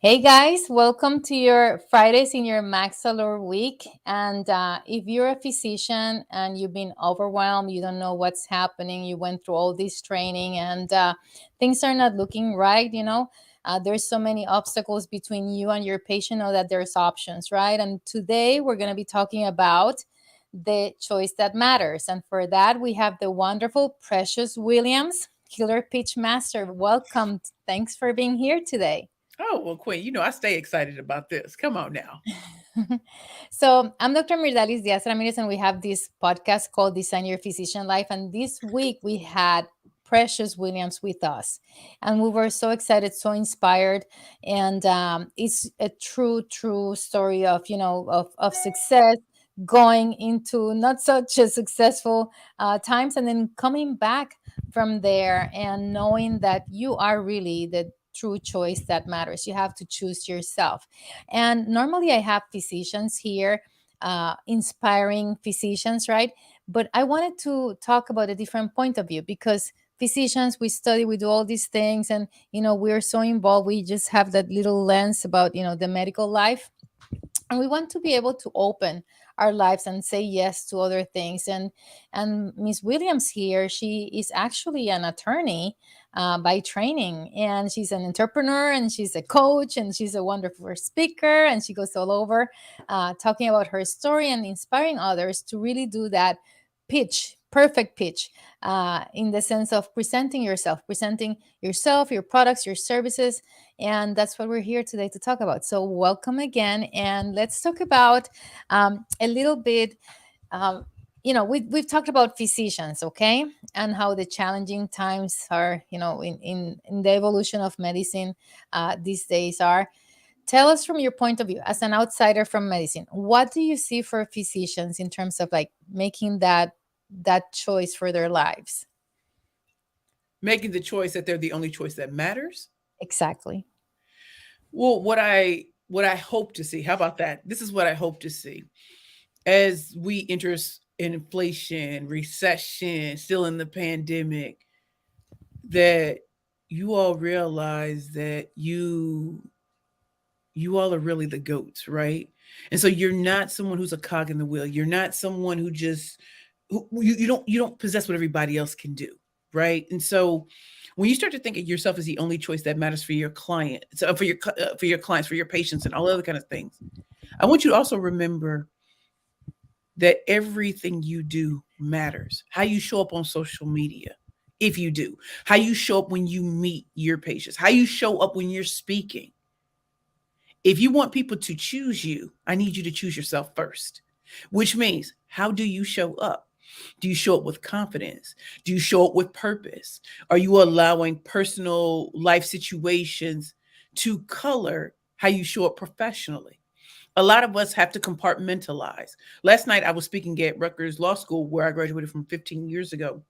Hey guys, welcome to your Fridays in your Max Allure week. And if you're a physician and you've been overwhelmed, you don't know what's happening, you went through all this training and things are not looking right, there's so many obstacles between you and your patient, know that there's options, right? And today we're going to be talking about the choice that matters. And for that, we have the wonderful Precious Williams, Killer Pitch Master. Welcome. Thanks for being here today. Oh, well, Quinn, I stay excited about this. Come on now. So I'm Dr. Mirdalis Diaz Ramirez, and we have this podcast called Design Your Physician Life. And this week we had Precious Williams with us, and we were so excited, so inspired, and it's a true story of of success, going into not such a successful times, and then coming back from there and knowing that you are really the true choice that matters. You have to choose yourself. And normally I have physicians here, inspiring physicians, right? But I wanted to talk about a different point of view because physicians, we study, we do all these things, and we're so involved. We just have that little lens about the medical life, and we want to be able to open our lives and say yes to other things. And Miss Williams here, she is actually an attorney by training, and she's an entrepreneur, and she's a coach, and she's a wonderful speaker, and she goes all over talking about her story and inspiring others to really do that pitch, perfect pitch, in the sense of presenting yourself, your products, your services. And that's what we're here today to talk about. So, welcome again. And let's talk about a little bit. We've talked about physicians, okay, and how the challenging times are, in the evolution of medicine these days are. Tell us from your point of view as an outsider from medicine, what do you see for physicians in terms of like making that choice for their lives? Making the choice that they're the only choice that matters. Exactly. Well, what I hope to see. How about that? This is what I hope to see as we enter in inflation, recession, still in the pandemic. That you all realize that you all are really the goats, right? And so you're not someone who's a cog in the wheel. You're not someone who just you don't possess what everybody else can do, right? And so when you start to think of yourself as the only choice that matters for your client, so for your clients, for your patients, and all other kind of things, I want you to also remember that everything you do matters. How you show up on social media, if you do, how you show up when you meet your patients, how you show up when you're speaking. If you want people to choose you, I need you to choose yourself first, which means how do you show up? Do you show up with confidence? Do you show up with purpose? Are you allowing personal life situations to color how you show up professionally? A lot of us have to compartmentalize. Last night, I was speaking at Rutgers Law School, where I graduated from 15 years ago.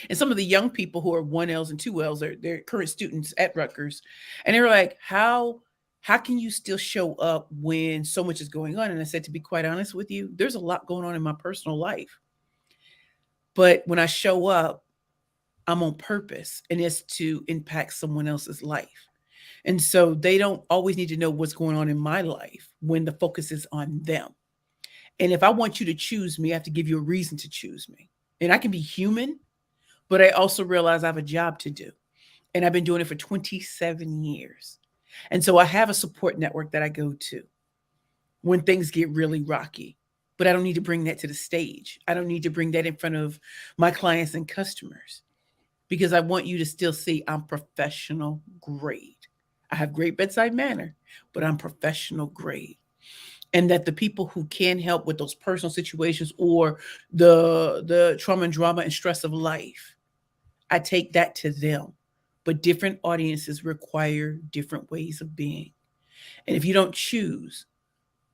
And some of the young people who are 1Ls and 2Ls are they're current students at Rutgers. And they were like, how can you still show up when so much is going on? And I said, to be quite honest with you, there's a lot going on in my personal life. But when I show up, I'm on purpose, and it's to impact someone else's life. And so they don't always need to know what's going on in my life when the focus is on them. And if I want you to choose me, I have to give you a reason to choose me. And I can be human, but I also realize I have a job to do. And I've been doing it for 27 years. And so I have a support network that I go to when things get really rocky. But I don't need to bring that to the stage. I don't need to bring that in front of my clients and customers because I want you to still see I'm professional grade. I have great bedside manner, but I'm professional grade. And that the people who can help with those personal situations or the trauma and drama and stress of life, I take that to them. But different audiences require different ways of being. And if you don't choose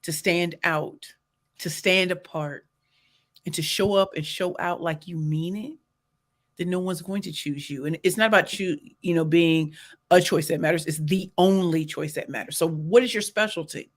to stand out, to stand apart, and to show up and show out like you mean it, then no one's going to choose you. And it's not about being a choice that matters. It's the only choice that matters. So what is your specialty?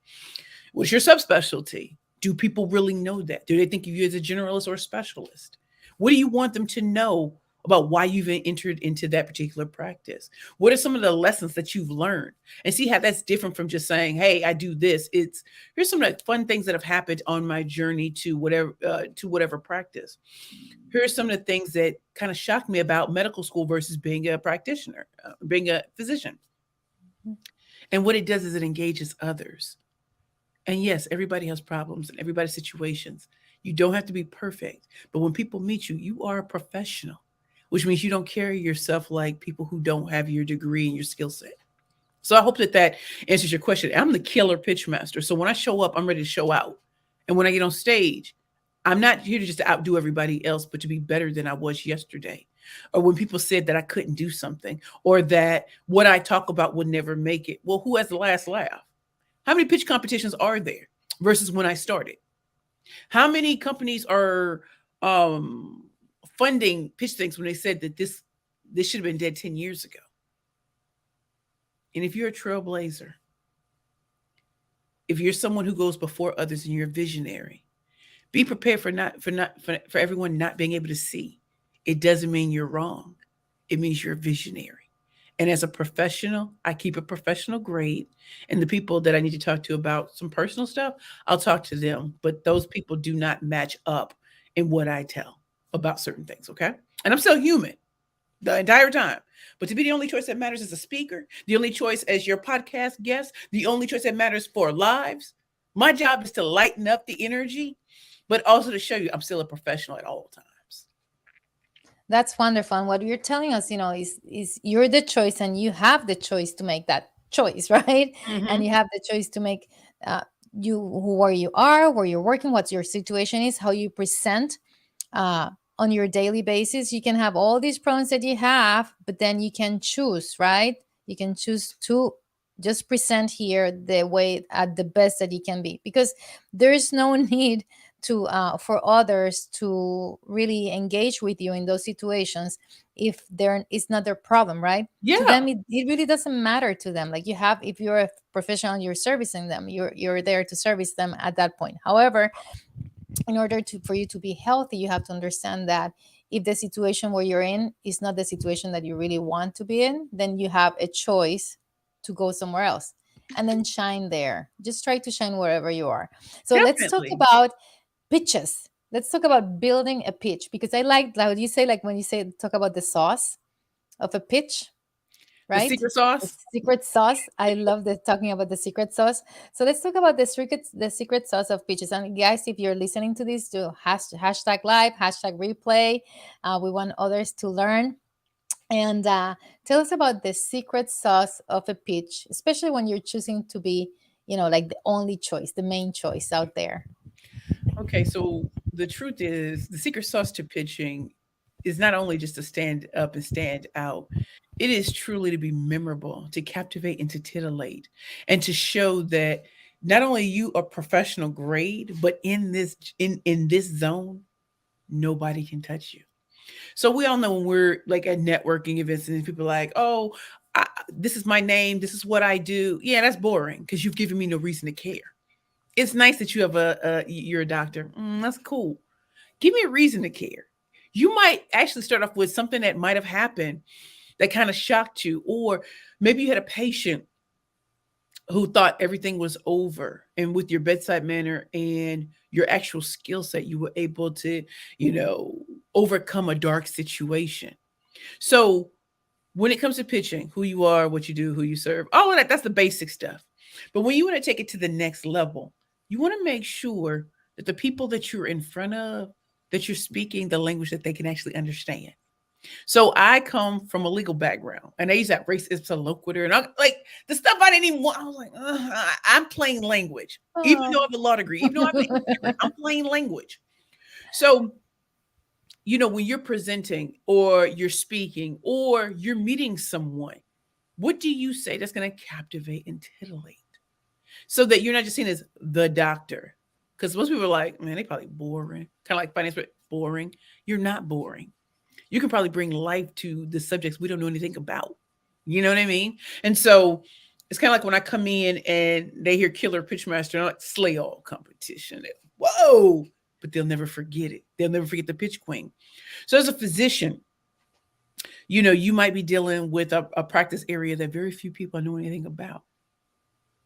What's your subspecialty? Do people really know that? Do they think of you as a generalist or a specialist? What do you want them to know about why you've entered into that particular practice. What are some of the lessons that you've learned? And see how that's different from just saying, "Hey, I do this." It's here's some of the fun things that have happened on my journey to whatever practice. Here are some of the things that kind of shocked me about medical school versus being a practitioner, being a physician. And what it does is it engages others. And yes, everybody has problems and everybody's situations. You don't have to be perfect. But when people meet you, you are a professional, which means you don't carry yourself like people who don't have your degree and your skill set. So I hope that that answers your question. I'm the killer pitch master. So when I show up, I'm ready to show out. And when I get on stage, I'm not here to just outdo everybody else, but to be better than I was yesterday. Or when people said that I couldn't do something or that what I talk about would never make it. Well, who has the last laugh? How many pitch competitions are there versus when I started? How many companies are um, funding pitch things when they said that this should have been dead 10 years ago? And if you're a trailblazer, if you're someone who goes before others and you're a visionary, be prepared for everyone not being able to see. It doesn't mean you're wrong. It means you're a visionary. And as a professional, I keep a professional grade. And the people that I need to talk to about some personal stuff, I'll talk to them. But those people do not match up in what I tell about certain things. Okay. And I'm still human the entire time. But to be the only choice that matters as a speaker, the only choice as your podcast guest, the only choice that matters for lives, my job is to lighten up the energy, but also to show you I'm still a professional at all times. That's wonderful. And what you're telling us, is you're the choice and you have the choice to make that choice, right? And Mm-hmm. you have the choice to make uh, where you are, where you're working, what your situation is, how you present uh, on your daily basis. You can have all these problems that you have, but then you can choose, right? You can choose to just present here the way at the best that you can be, because there's no need to for others to really engage with you in those situations if they're it's not their problem, right? To Yeah, them, it really doesn't matter to them. Like, you have, if you're a professional, you're servicing them, you're there to service them at that point. However, in order to for you to be healthy, you have to understand that if the situation where you're in is not the situation that you really want to be in, then you have a choice to go somewhere else and then shine there. Just try to shine wherever you are. So let's talk definitely. about pitches. Let's talk about building a pitch, because I like how you say, like, when you say talk about the sauce of a pitch, The right? secret The sauce. secret sauce. I love the talking about the secret sauce. So let's talk about the secret sauce of pitches. And guys, if you're listening to this, do hashtag live, hashtag replay. We want others to learn. And tell us about the secret sauce of a pitch, especially when you're choosing to be, like the only choice, the main choice out there. Okay, so the truth is, the secret sauce to pitching is not only just to stand up and stand out, it is truly to be memorable, to captivate and to titillate, and to show that not only you are professional grade, but in this zone, nobody can touch you. So we all know when we're like at networking events and people are like, "Oh, this is my name, this is what I do." Yeah, that's boring because you've given me no reason to care. It's nice that you have you're a doctor. That's cool. Give me a reason to care. You might actually start off with something that might have happened that kind of shocked you, or maybe you had a patient who thought everything was over, and with your bedside manner and your actual skill set, you were able to, you know, overcome a dark situation. So when it comes to pitching, who you are, what you do, who you serve, all of that, that's the basic stuff. But when you want to take it to the next level, you want to make sure that the people that you're in front of, that you're speaking the language that they can actually understand. So I come from a legal background, and I use that race ipsa loquitur, and I'm like the stuff I didn't even want. I was like, I'm plain language, even though I Oh. have a law degree, even though I have an English degree, I'm plain language. So when you're presenting or you're speaking or you're meeting someone, what do you say that's going to captivate and titillate so that you're not just seen as the doctor? Because most people are like, man, they probably boring, kind of like finance, but boring. You're not boring. You can probably bring life to the subjects we don't know anything about. You know what I mean? And so it's kind of like when I come in and they hear Killer Pitchmaster, and I'm like, slay all competition. Whoa! But they'll never forget it. They'll never forget the pitch queen. So as a physician, You might be dealing with a practice area that very few people know anything about.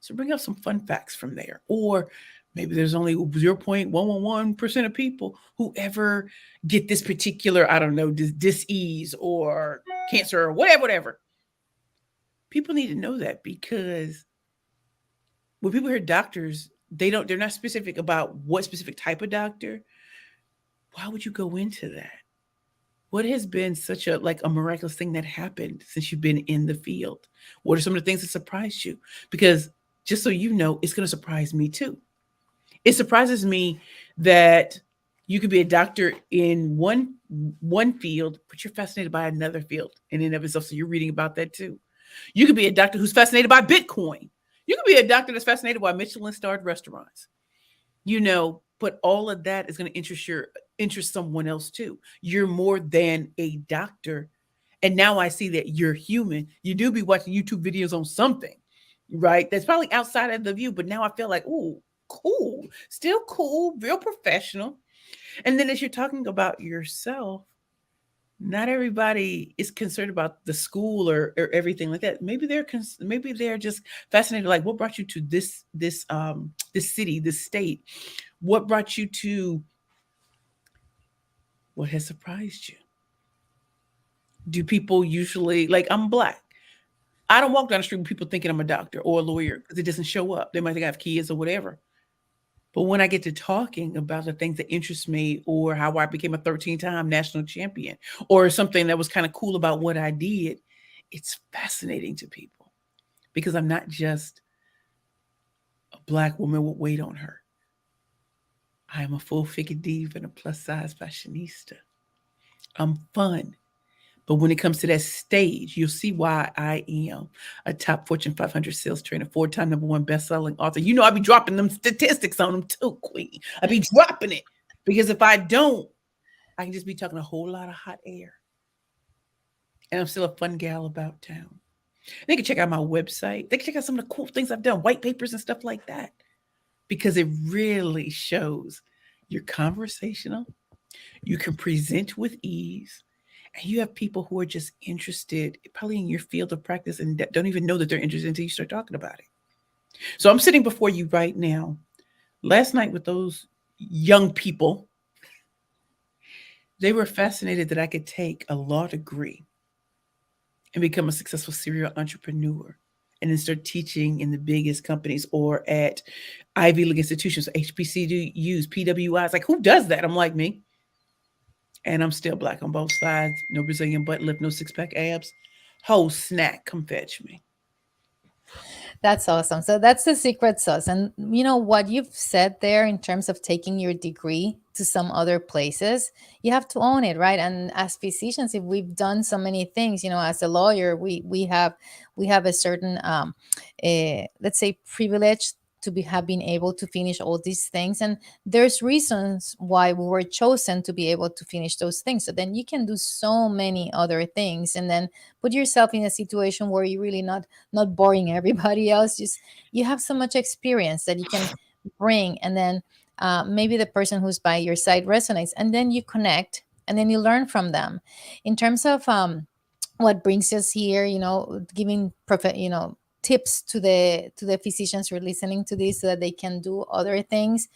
So bring up some fun facts from there. Or maybe there's only 0.111% of people who ever get this particular, I don't know, disease or cancer or whatever. People need to know that, because when people hear doctors, they're not specific about what specific type of doctor. Why would you go into that? What has been such a miraculous thing that happened since you've been in the field? What are some of the things that surprised you? Because just so you know, it's going to surprise me too. It surprises me that you could be a doctor in one field, but you're fascinated by another field in and of itself. So you're reading about that too. You could be a doctor who's fascinated by Bitcoin. You could be a doctor that's fascinated by Michelin-starred restaurants. But all of that is going to interest someone else too. You're more than a doctor. And now I see that you're human. You do be watching YouTube videos on something, right? That's probably outside of the view, but now I feel like, ooh, cool, still cool, real professional. And then as you're talking about yourself, not everybody is concerned about the school or everything like that. Maybe they're just fascinated, like, what brought you to this city, this state? What brought you to what has surprised you? Do people usually, like, I'm Black. I don't walk down the street with people thinking I'm a doctor or a lawyer because it doesn't show up. They might think I have kids or whatever. But when I get to talking about the things that interest me, or how I became a 13-time national champion, or something that was kind of cool about what I did, it's fascinating to people, because I'm not just a Black woman with weight on her. I am a full-figured diva and a plus-size fashionista. I'm fun. But when it comes to that stage, you'll see why I am a top Fortune 500 sales trainer, 4-time #1 best-selling author. I be dropping them statistics on them too, Queen. I be dropping it, because if I don't, I can just be talking a whole lot of hot air. And I'm still a fun gal about town. They can check out my website. They can check out some of the cool things I've done, white papers and stuff like that, because it really shows you're conversational. You can present with ease. And you have people who are just interested, probably in your field of practice, and don't even know that they're interested until you start talking about it. So I'm sitting before you right now. Last night with those young people, they were fascinated that I could take a law degree and become a successful serial entrepreneur, and then start teaching in the biggest companies or at Ivy League institutions, HBCUs, PWIs. Like, who does that? I'm like, me. And I'm still Black on both sides. No Brazilian butt lift, no six-pack abs. Whole snack, come fetch me. That's awesome. So that's the secret sauce. And what you've said there in terms of taking your degree to some other places, you have to own it, right? And as physicians, if we've done so many things, as a lawyer, we have a certain let's say privilege to have been able to finish all these things, and there's reasons why we were chosen to be able to finish those things. So then you can do so many other things, and then put yourself in a situation where you're really not boring everybody else. Just, you have so much experience that you can bring, and then maybe the person who's by your side resonates, and then you connect, and then you learn from them. In terms of what brings us here, giving tips to the physicians who are listening to this, so that they can do other things,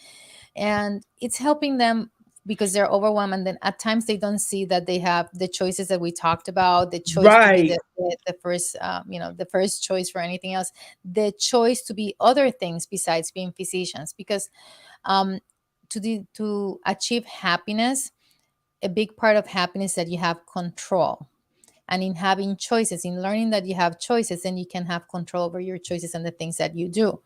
and it's helping them because they're overwhelmed, and then at times they don't see that they have the choices that we talked about, the choice to be Right. the first the first choice for anything else, the choice to be other things besides being physicians, because to achieve happiness, a big part of happiness that you have control. And in having choices, in learning that you have choices, then you can have control over your choices and the things that you do.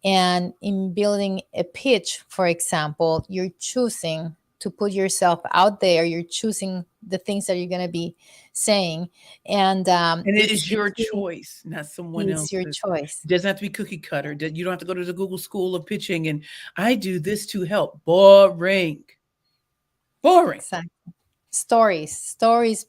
And in building a pitch, for example, you're choosing to put yourself out there. You're choosing the things that you're going to be saying. And it is your choice, not someone it's your else's. choice. It doesn't have to be cookie cutter. You don't have to go to the Google School of Pitching and I do this to help. Boring. Boring. Exactly. Stories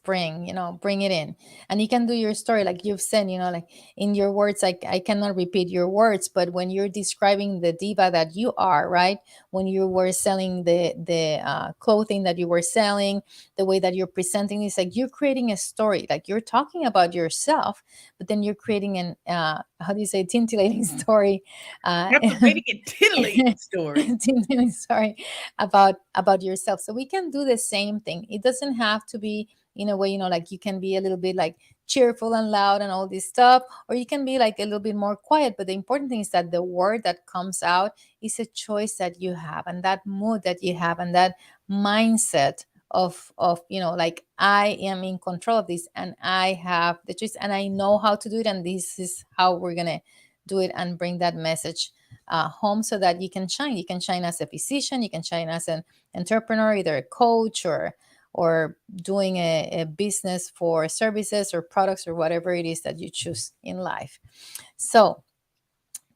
bring, bring it in. And you can do your story like you've said, like in your words. Like, I cannot repeat your words, but when you're describing the diva that you are, right, when you were selling the clothing that you were selling, the way that you're presenting, it's like you're creating a story. Like, you're talking about yourself, but then you're creating an how do you say, tintillating story, uh Captivating and titillating story. sorry, about yourself. So we can do the same thing. It doesn't have to be in a way, like, you can be a little bit like cheerful and loud and all this stuff, or you can be like a little bit more quiet. But the important thing is that the word that comes out is a choice that you have, and that mood that you have, and that mindset of like, I am in control of this, and I have the choice, and I know how to do it, and this is how we're gonna do it, and bring that message home, so that you can shine. You can shine as a physician, you can shine as an entrepreneur, either a coach, or doing a business for services or products, or whatever it is that you choose in life. So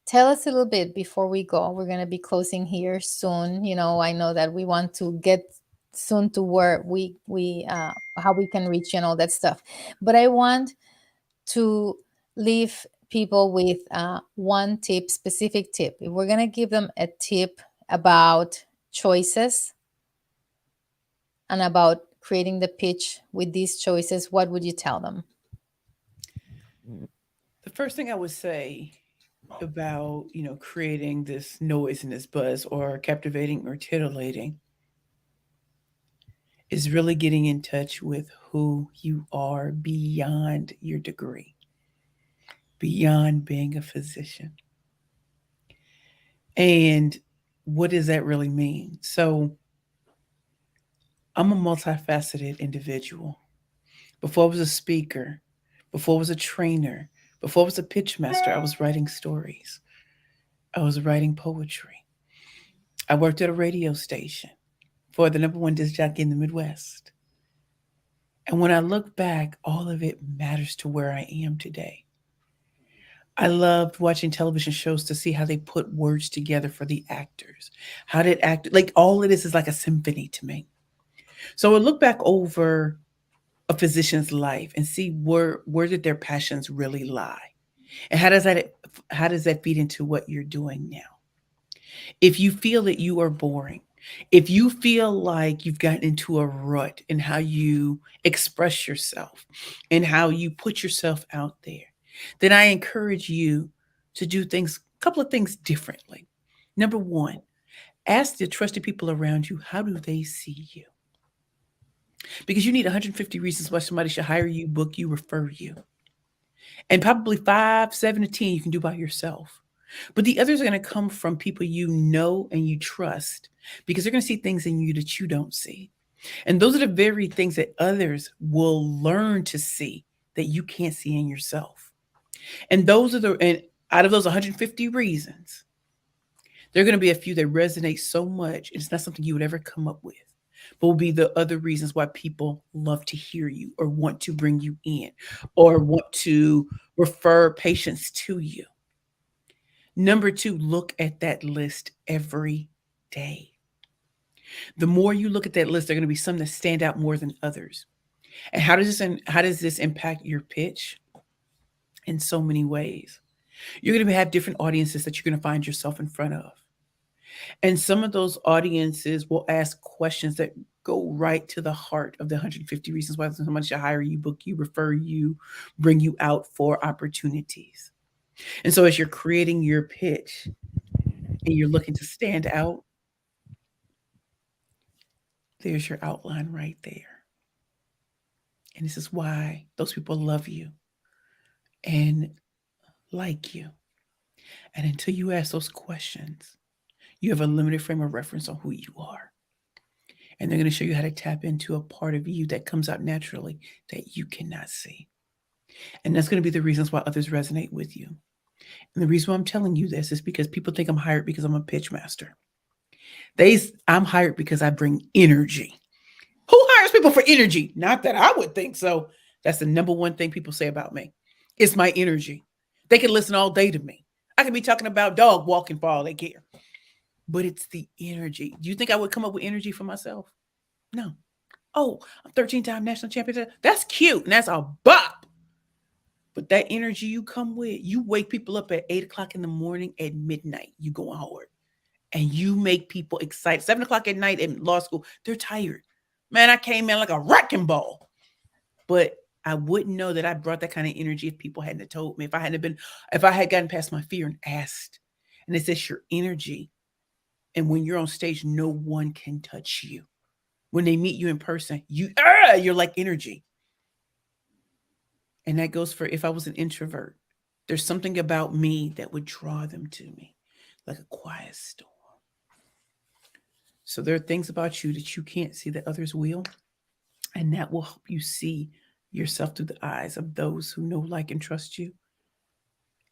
tell us a little bit before we go. We're going to be closing here soon. I know that we want to get soon to where we how we can reach you and all that stuff, but I want to leave people with one tip, specific tip. If we're going to give them a tip about choices and about creating the pitch with these choices, what would you tell them? The first thing I would say about, creating this noise and this buzz or captivating or titillating is really getting in touch with who you are beyond your degree, beyond being a physician. And what does that really mean? So, I'm a multifaceted individual. Before I was a speaker, before I was a trainer, before I was a pitch master, I was writing stories. I was writing poetry. I worked at a radio station for the number one disc jockey in the Midwest. And when I look back, all of it matters to where I am today. I loved watching television shows to see how they put words together for the actors. How did act like all of this is like a symphony to me. So I look back over a physician's life and see where did their passions really lie, and how does that feed into what you're doing now. If you feel that you are boring, if you feel like you've gotten into a rut in how you express yourself and how you put yourself out there, then I encourage you to do things, a couple of things differently. Number one, ask the trusted people around you, how do they see you? Because you need 150 reasons why somebody should hire you, book you, refer you. And probably 5, 7 to 10 you can do by yourself. But the others are going to come from people you know and you trust, because they're going to see things in you that you don't see. And those are the very things that others will learn to see that you can't see in yourself. And out of those 150 reasons, there are going to be a few that resonate so much, it's not something you would ever come up with, but will be the other reasons why people love to hear you or want to bring you in or want to refer patients to you. Number two, look at that list every day. The more you look at that list, there are going to be some that stand out more than others. And how does this impact your pitch? In so many ways. You're going to have different audiences that you're going to find yourself in front of. And some of those audiences will ask questions that go right to the heart of the 150 reasons why somebody should hire you, book you, refer you, bring you out for opportunities. And so as you're creating your pitch and you're looking to stand out, there's your outline right there. And this is why those people love you and like you. And until you ask those questions, you have a limited frame of reference on who you are. And they're going to show you how to tap into a part of you that comes out naturally that you cannot see. And that's going to be the reasons why others resonate with you. And the reason why I'm telling you this is because people think I'm hired because I'm a pitch master. I'm hired because I bring energy. Who hires people for energy? Not that I would think so. That's the number one thing people say about me. It's my energy. They can listen all day to me. I could be talking about dog walking for all they care. But it's the energy. Do you think I would come up with energy for myself? No. Oh, I'm 13-time national champion. That's cute and that's a bop. But that energy you come with, you wake people up at 8 o'clock in the morning, at midnight, you going hard. And you make people excited. 7 o'clock at night in law school, they're tired. Man, I came in like a wrecking ball. But I wouldn't know that I brought that kind of energy if people hadn't told me. If I had gotten past my fear and asked. And it's just your energy. And when you're on stage, no one can touch you. When they meet you in person, you're like energy. And that goes for if I was an introvert. There's something about me that would draw them to me, like a quiet storm. So there are things about you that you can't see that others will. And that will help you see yourself through the eyes of those who know, like, and trust you.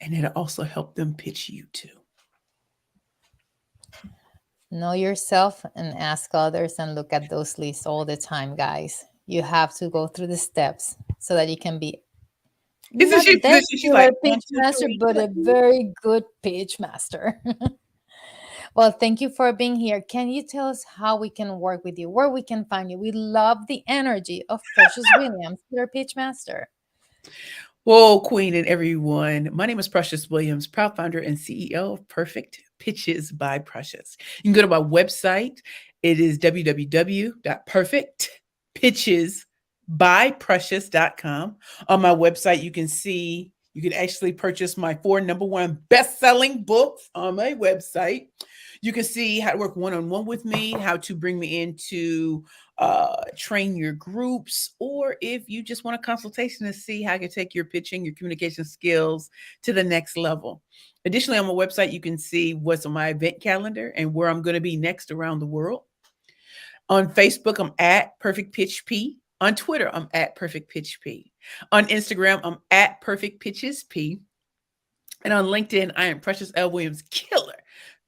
And it'll also help them pitch you too. Know yourself and ask others and look at those lists all the time, guys. You have to go through the steps so that you can be Isn't not she the good? best She's like killer one, pitch two, master, three. but a very good pitch master. Well, thank you for being here. Can you tell us how we can work with you, where we can find you? We love the energy of Precious Williams, your pitch master. Whoa, Queen and everyone. My name is Precious Williams, proud founder and CEO of Perfect Pitches by Precious. You can go to my website. It is www.perfectpitchesbyprecious.com. On my website, you can actually purchase my 4 number one best-selling books on my website. You can see how to work one-on-one with me, how to bring me into train your groups, or if you just want a consultation to see how you take your pitching, your communication skills to the next level. Additionally, on my website, you can see what's on my event calendar and where I'm going to be next around the world. On Facebook, I'm at Perfect Pitch P. On Twitter, I'm at Perfect Pitch P. On Instagram, I'm at Perfect Pitches P. And on LinkedIn, I am Precious L. Williams, killer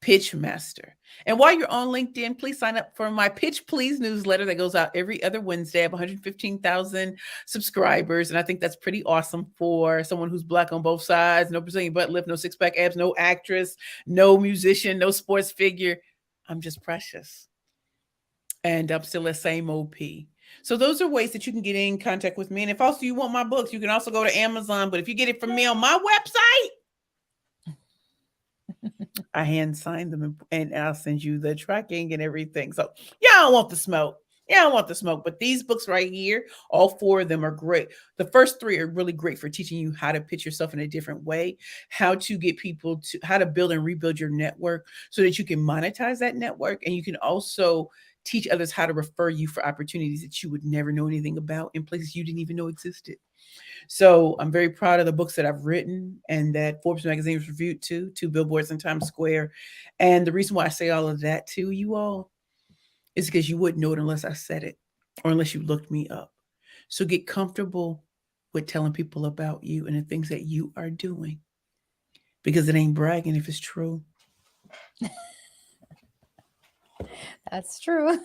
pitch master. And while you're on LinkedIn, please sign up for my Pitch Please newsletter that goes out every other Wednesday. I have 115,000 subscribers. And I think that's pretty awesome for someone who's Black on both sides. No Brazilian butt lift, no six pack abs, no actress, no musician, no sports figure. I'm just precious. And I'm still the same OP. So those are ways that you can get in contact with me. And if also you want my books, you can also go to Amazon. But if you get it from me on my website, I hand sign them and I'll send you the tracking and everything. So y'all don't want the smoke. Yeah, I don't want the smoke. But these books right here, all 4 of them are great. The first 3 are really great for teaching you how to pitch yourself in a different way, how to get people to how to build and rebuild your network so that you can monetize that network. And you can also teach others how to refer you for opportunities that you would never know anything about in places you didn't even know existed. So I'm very proud of the books that I've written and that Forbes magazine was reviewed to 2 billboards in Times Square. And the reason why I say all of that to you all is because you wouldn't know it unless I said it or unless you looked me up. So get comfortable with telling people about you and the things that you are doing because it ain't bragging if it's true. That's true.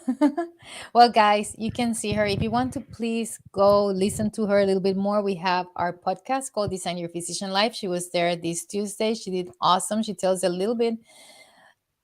Well, guys, you can see her. If you want to, please go listen to her a little bit more. We have our podcast called Design Your Physician Life. She was there this Tuesday. She did awesome. She tells a little bit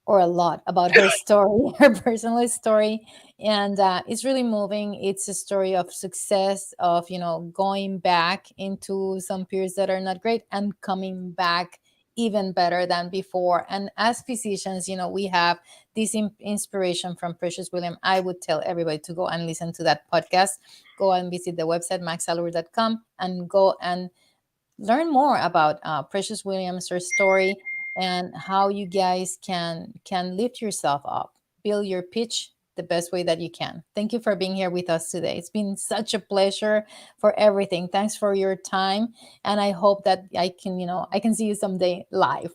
or a lot about her story, her personal story. And it's really moving. It's a story of success, of, going back into some periods that are not great and coming back even better than before. And as physicians, we have this inspiration from Precious William. I would tell everybody to go and listen to that podcast. Go and visit the website, maxsalary.com, and go and learn more about Precious Williams, her story, and how you guys can lift yourself up, build your pitch the best way that you can. Thank you for being here with us today. It's been such a pleasure for everything. Thanks for your time, and I hope that I can see you someday live.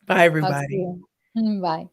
Bye, Talk to everybody. you. Bye.